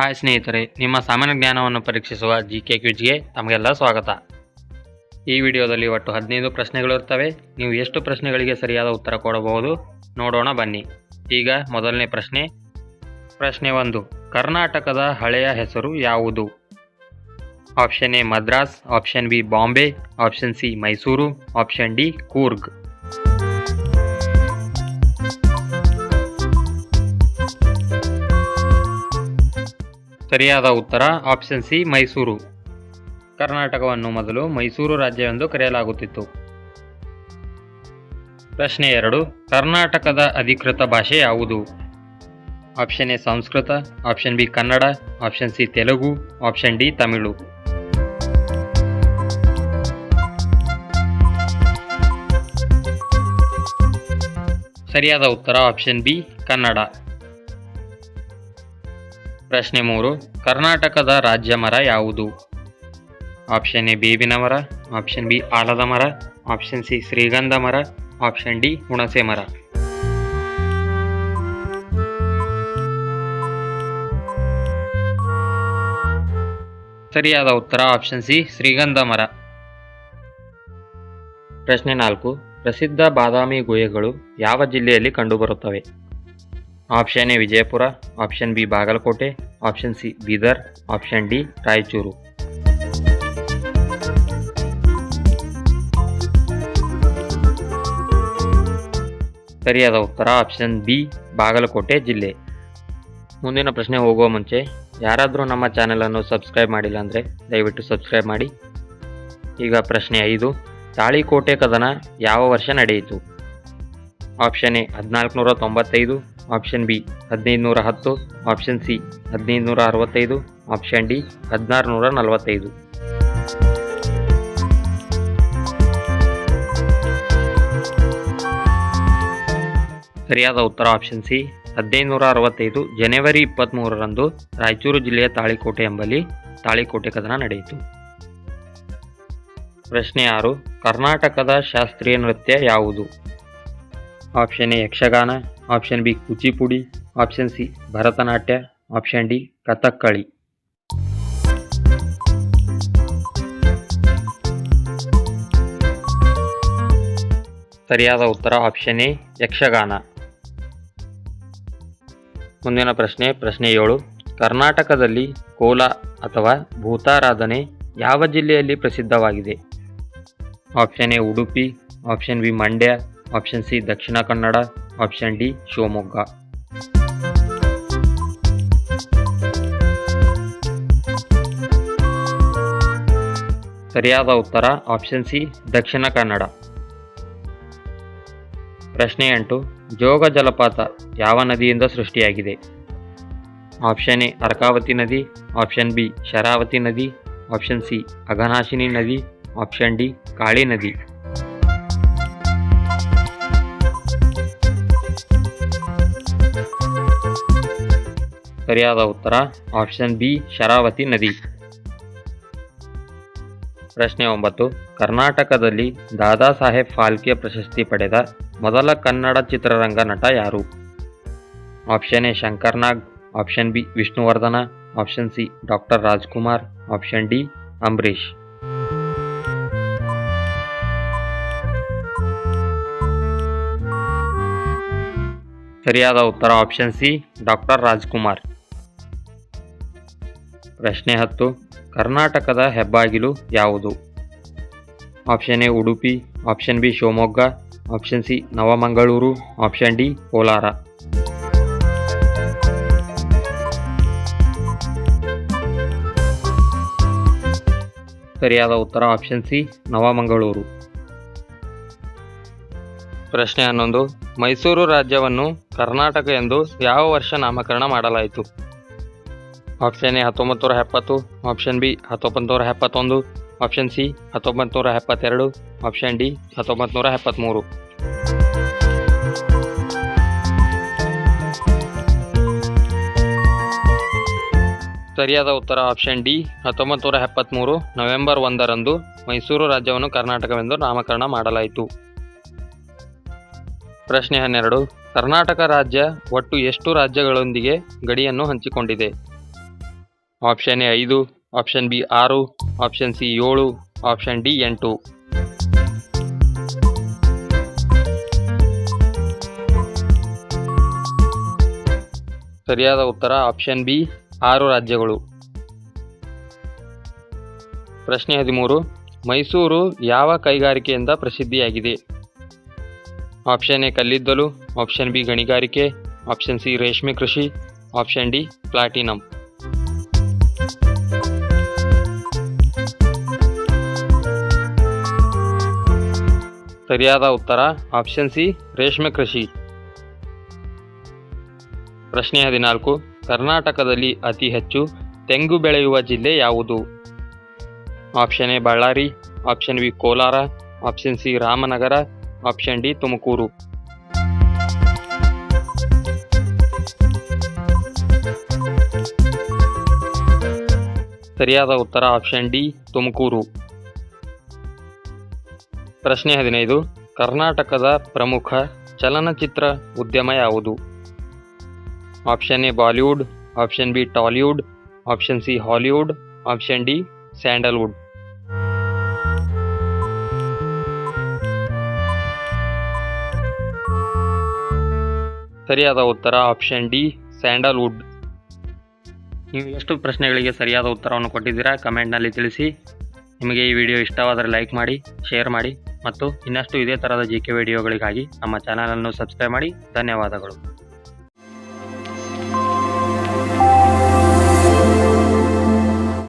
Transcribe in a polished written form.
Hi ಸ್ನೇಹಿತರೆ, ನಿಮ್ಮ ಸಾಮಾನ್ಯ ಜ್ಞಾನವನ್ನು ಪರೀಕ್ಷಿಸುವ GK ಕ್ವಿಜ್ಗೆ ತಮಗೆಲ್ಲ ಸ್ವಾಗತ. ಈ ವಿಡಿಯೋದಲ್ಲಿ ಒಟ್ಟು 15 ಪ್ರಶ್ನೆಗಳಿರ್ತವೆ. ನೀವು ಎಷ್ಟು ಪ್ರಶ್ನೆಗಳಿಗೆ ಸರಿಯಾದ ಉತ್ತರ ಕೊಡಬಹುದು ನೋಡೋಣ ಬನ್ನಿ. ಈಗ ಮೊದಲನೇ ಪ್ರಶ್ನೆ 1. ಕರ್ನಾಟಕದ ಹಳೆಯ ಹೆಸರು ಯಾವುದು? Option A Madras, option B Bombay, option C Mysuru, option D Coorg. ಸರಿಯಾದ ಉತ್ತರ ಆಪ್ಷನ್ ಸಿ ಮೈಸೂರು. ಕರ್ನಾಟಕವನ್ನು ಮೊದಲು ಮೈಸೂರು ರಾಜ್ಯವೆಂದು ಕರೆಯಲಾಗುತ್ತಿತ್ತು. ಪ್ರಶ್ನೆ 2. ಕರ್ನಾಟಕದ ಅಧಿಕೃತ ಭಾಷೆ ಯಾವುದು? Option A Sanskrit, option B Kannada, option C Telugu, option D Tamil. ಸರಿಯಾದ ಉತ್ತರ ಆಪ್ಷನ್ ಬಿ ಕನ್ನಡ. ಪ್ರಶ್ನೆ 3. ಕರ್ನಾಟಕದ ರಾಜ್ಯ ಮರ ಯಾವುದು? ಆಪ್ಷನ್ ಎ ಬೇವಿನ ಮರ, ಆಪ್ಷನ್ ಬಿ ಆಲದ ಮರ, ಆಪ್ಷನ್ ಸಿ ಶ್ರೀಗಂಧ ಮರ, ಆಪ್ಷನ್ ಡಿ ಹುಣಸೆ ಮರ. ಸರಿಯಾದ ಉತ್ತರ ಆಪ್ಷನ್ ಸಿ ಶ್ರೀಗಂಧ ಮರ. ಪ್ರಶ್ನೆ 4. ಪ್ರಸಿದ್ಧ ಬಾದಾಮಿ ಗುಹೆಗಳು ಯಾವ ಜಿಲ್ಲೆಯಲ್ಲಿ ಕಂಡುಬರುತ್ತವೆ? Option A Vijayapura, option B Bagalkote, option C Bidar, option D Raichur. ಸರಿಯಾದ ಉತ್ತರ ಆಪ್ಷನ್ ಬಿ ಬಾಗಲಕೋಟೆ ಜಿಲ್ಲೆ. ಮುಂದಿನ ಪ್ರಶ್ನೆ ಹೋಗುವ ಮುಂಚೆ ಯಾರಾದರೂ ನಮ್ಮ ಚಾನೆಲನ್ನು ಸಬ್ಸ್ಕ್ರೈಬ್ ಮಾಡಿಲ್ಲ ಅಂದರೆ ದಯವಿಟ್ಟು ಸಬ್ಸ್ಕ್ರೈಬ್ ಮಾಡಿ. ಈಗ ಪ್ರಶ್ನೆ 5. ತಾಳಿಕೋಟೆ ಕದನ ಯಾವ ವರ್ಷ ನಡೆಯಿತು? Option A 1495, option B 1510, option C 1565, option D 1645. ಸರಿಯಾದ ಉತ್ತರ ಆಪ್ಷನ್ ಸಿ 1565 ಜನವರಿ 23ರಂದು ರಾಯಚೂರು ಜಿಲ್ಲೆಯ ತಾಳಿಕೋಟೆ ಎಂಬಲ್ಲಿ ತಾಳಿಕೋಟೆ ಕದನ ನಡೆಯಿತು. ಪ್ರಶ್ನೆ 6. ಕರ್ನಾಟಕದ ಶಾಸ್ತ್ರೀಯ ನೃತ್ಯ ಯಾವುದು? Option A Yakshagana, option B Kuchipudi, option C Bharatanatyam, option D Kathakali. ಸರಿಯಾದ ಉತ್ತರ ಆಪ್ಷನ್ ಎ ಯಕ್ಷಗಾನ. ಮುಂದಿನ ಪ್ರಶ್ನೆ 7. ಕರ್ನಾಟಕದಲ್ಲಿ ಕೋಲ ಅಥವಾ ಭೂತಾರಾಧನೆ ಯಾವ ಜಿಲ್ಲೆಯಲ್ಲಿ ಪ್ರಸಿದ್ಧವಾಗಿದೆ? Option A Udupi, option B Mandya, option C Dakshina Kannada, option D Shivamogga. ಸರಿಯಾದ ಉತ್ತರ ಆಪ್ಷನ್ ಸಿ ದಕ್ಷಿಣ ಕನ್ನಡ. ಪ್ರಶ್ನೆ 8. ಜೋಗ ಜಲಪಾತ ಯಾವ ನದಿಯಿಂದ ಸೃಷ್ಟಿಯಾಗಿದೆ? ಆಪ್ಷನ್ ಎ ಅರ್ಕಾವತಿ ನದಿ, ಆಪ್ಷನ್ ಬಿ ಶರಾವತಿ ನದಿ, ಆಪ್ಷನ್ ಸಿ ಅಘನಾಶಿನಿ ನದಿ, ಆಪ್ಷನ್ ಡಿ ಕಾಳಿ ನದಿ. ಸರಿಯಾದ ಉತ್ತರ ಆಪ್ಷನ್ ಬಿ ಶರಾವತಿ ನದಿ. ಪ್ರಶ್ನೆ 9. ಕರ್ನಾಟಕದಲ್ಲಿ ದಾದಾ ಸಾಹೇಬ್ ಫಾಲ್ಕೆ ಪ್ರಶಸ್ತಿ ಪಡೆದ ಮೊದಲ ಕನ್ನಡ ಚಿತ್ರರಂಗ ನಟ ಯಾರು? Option A Shankar Nag, option B Vishnuvardhan, option C doctor Rajkumar, option D Ambareesh. ಸರಿಯಾದ ಉತ್ತರ ಆಪ್ಷನ್ ಸಿ ಡಾಕ್ಟರ್ ರಾಜ್ಕುಮಾರ್. ಪ್ರಶ್ನೆ 10. ಕರ್ನಾಟಕದ ಹೆಬ್ಬಾಗಿಲು ಯಾವುದು? Option A Udupi, option B Shivamogga, option C Navamangaluru, option D Kolar. ಸರಿಯಾದ ಉತ್ತರ ಆಪ್ಷನ್ ಸಿ ನವಮಂಗಳೂರು. ಪ್ರಶ್ನೆ 11. ಮೈಸೂರು ರಾಜ್ಯವನ್ನು ಕರ್ನಾಟಕ ಎಂದು ಯಾವ ವರ್ಷ ನಾಮಕರಣ ಮಾಡಲಾಯಿತು? Option A 1970, option B 1971, option C 1972, option D 1973. ಸರಿಯಾದ ಉತ್ತರ ಆಪ್ಷನ್ ಡಿ 1973 ನವೆಂಬರ್ 1ರಂದು ಮೈಸೂರು ರಾಜ್ಯವನ್ನು ಕರ್ನಾಟಕವೆಂದು ನಾಮಕರಣ ಮಾಡಲಾಯಿತು. ಪ್ರಶ್ನೆ 12. ಕರ್ನಾಟಕ ರಾಜ್ಯ ಒಟ್ಟು ಎಷ್ಟು ರಾಜ್ಯಗಳೊಂದಿಗೆ ಗಡಿಯನ್ನು ಹಂಚಿಕೊಂಡಿದೆ? Option A 5, option B 6, option C 7, option D 8. ಸರಿಯಾದ ಉತ್ತರ ಆಪ್ಷನ್ ಬಿ 6 ರಾಜ್ಯಗಳು. ಪ್ರಶ್ನೆ 13. ಮೈಸೂರು ಯಾವ ಕೈಗಾರಿಕೆಯಿಂದ ಪ್ರಸಿದ್ಧಿಯಾಗಿದೆ? ಆಪ್ಷನ್ ಎ ಕಲ್ಲಿದ್ದಲು, ಆಪ್ಷನ್ ಬಿ ಗಣಿಗಾರಿಕೆ, ಆಪ್ಷನ್ ಸಿ ರೇಷ್ಮೆ ಕೃಷಿ, ಆಪ್ಷನ್ ಡಿ ಪ್ಲಾಟಿನಂ. ಸರಿಯಾದ ಉತ್ತರ ಆಪ್ಷನ್ ಸಿ ರೇಷ್ಮೆ ಕೃಷಿ. ಪ್ರಶ್ನೆ 14. ಕರ್ನಾಟಕದಲ್ಲಿ ಅತಿ ಹೆಚ್ಚು ತೆಂಗು ಬೆಳೆಯುವ ಜಿಲ್ಲೆ ಯಾವುದು? Option A Ballari, option B Kolar, option C Ramanagara, option D Tumakuru. ಸರಿಯಾದ ಉತ್ತರ ಆಪ್ಷನ್ ಡಿ ತುಮಕೂರು. ಪ್ರಶ್ನೆ 15. ಕರ್ನಾಟಕದ ಪ್ರಮುಖ ಚಲನಚಿತ್ರ ಉದ್ಯಮ ಯಾವುದು? Option A Bollywood, option B Tollywood, option C Hollywood, option D Sandalwood. ಸರಿಯಾದ ಉತ್ತರ ಆಪ್ಷನ್ ಡಿ ಸ್ಯಾಂಡಲ್ವುಡ್. ನೀವು ಎಷ್ಟು ಪ್ರಶ್ನೆಗಳಿಗೆ ಸರಿಯಾದ ಉತ್ತರವನ್ನು ಕೊಟ್ಟಿದ್ದೀರಾ ಕಮೆಂಟ್ನಲ್ಲಿ ತಿಳಿಸಿ. ನಿಮಗೆ ಈ ವಿಡಿಯೋ ಇಷ್ಟವಾದರೆ ಲೈಕ್ ಮಾಡಿ, ಶೇರ್ ಮಾಡಿ ಮತ್ತು ಇನ್ನಷ್ಟು ಇದೇ ಥರದ GK ವಿಡಿಯೋಗಳಿಗಾಗಿ ನಮ್ಮ ಚಾನಲನ್ನು ಸಬ್ಸ್ಕ್ರೈಬ್ ಮಾಡಿ. ಧನ್ಯವಾದಗಳು.